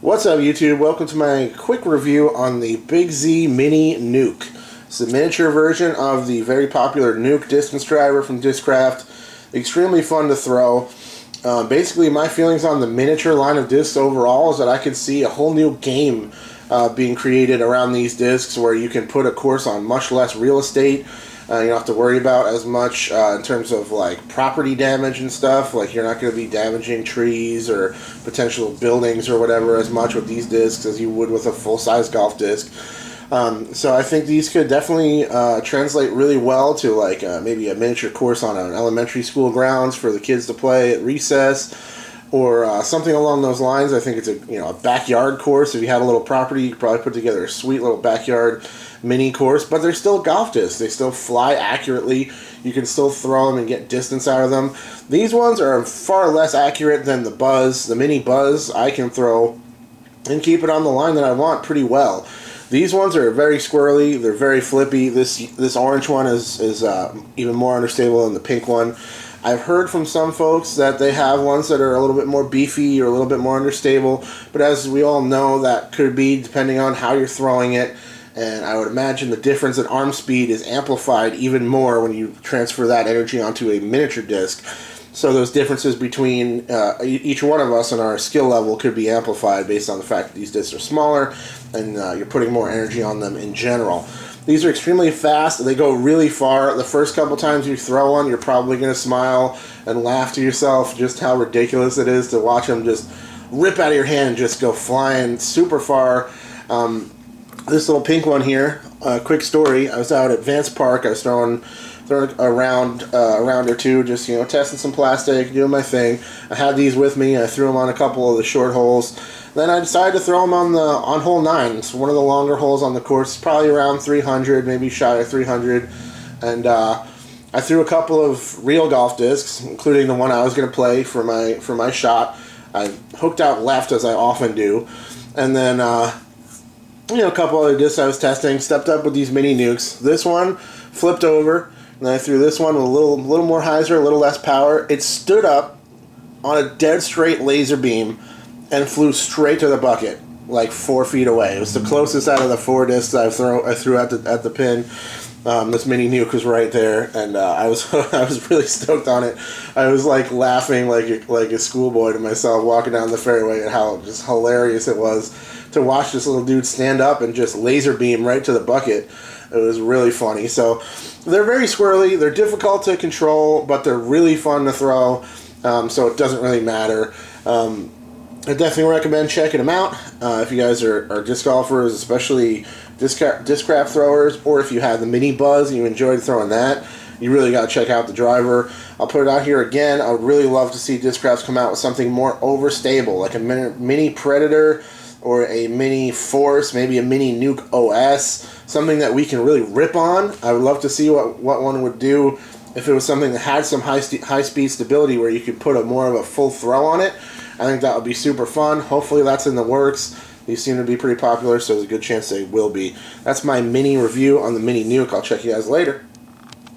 What's up, YouTube? Welcome to my quick review on the Big Z Mini Nuke. It's a miniature version of the very popular Nuke distance driver from Discraft. Extremely fun to throw. Basically, my feelings on the miniature line of discs overall is that I could see a whole new game being created around these discs where you can put a course on much less real estate. You don't have to worry about as much in terms of like property damage and stuff. Like, you're not going to be damaging trees or potential buildings or whatever as much with these discs as you would with a full-size golf disc. So I think these could definitely translate really well to like maybe a miniature course on an elementary school grounds for the kids to play at recess, or something along those lines. I think it's a backyard course. If you had a little property, you could probably put together a sweet little backyard mini course. But they're still golf discs. They still fly accurately. You can still throw them and get distance out of them. These ones are far less accurate than the Buzz. The Mini Buzz I can throw and keep it on the line that I want pretty well. These ones are very squirrely. They're very flippy. This orange one is even more understable than the pink one. I've heard from some folks that they have ones that are a little bit more beefy or a little bit more understable, but as we all know, that could be depending on how you're throwing it, and I would imagine the difference in arm speed is amplified even more when you transfer that energy onto a miniature disc. So those differences between each one of us and our skill level could be amplified based on the fact that these discs are smaller and you're putting more energy on them in general. These are extremely fast. They go really far. The first couple times you throw one, you're probably going to smile and laugh to yourself just how ridiculous it is to watch them just rip out of your hand and just go flying super far. This little pink one here, quick story. I was out at Vance Park. I was throwing a round or two, just testing some plastic, doing my thing. I had these with me. I threw them on a couple of the short holes. Then I decided to throw them on hole 9. It's one of the longer holes on the course, probably around 300, maybe shy of 300. And I threw a couple of real golf discs, including the one I was going to play for my shot. I hooked out left, as I often do, and then a couple other discs I was testing. Stepped up with these mini nukes. This one flipped over, and then I threw this one with a little more hyzer, a little less power. It stood up on a dead straight laser beam and flew straight to the bucket, like 4 feet away. It was the closest out of the 4 discs I threw at the pin. This mini nuke was right there, and I was really stoked on it. I was like laughing like a schoolboy to myself walking down the fairway at how just hilarious it was to watch this little dude stand up and just laser beam right to the bucket. It was really funny. So they're very squirrely. They're difficult to control, but they're really fun to throw. So it doesn't really matter. I definitely recommend checking them out if you guys are disc golfers, especially Discraft throwers, or if you have the Mini Buzz and you enjoyed throwing that. You really got to check out the driver. I'll put it out here again. I would really love to see Discraft come out with something more overstable, like a mini Predator or a mini Force, maybe a mini Nuke OS, something that we can really rip on. I would love to see what one would do if it was something that had some high-speed stability where you could put more of a full throw on it. I think that would be super fun. Hopefully that's in the works. These seem to be pretty popular, so there's a good chance they will be. That's my mini review on the Mini Nuke. I'll check you guys later.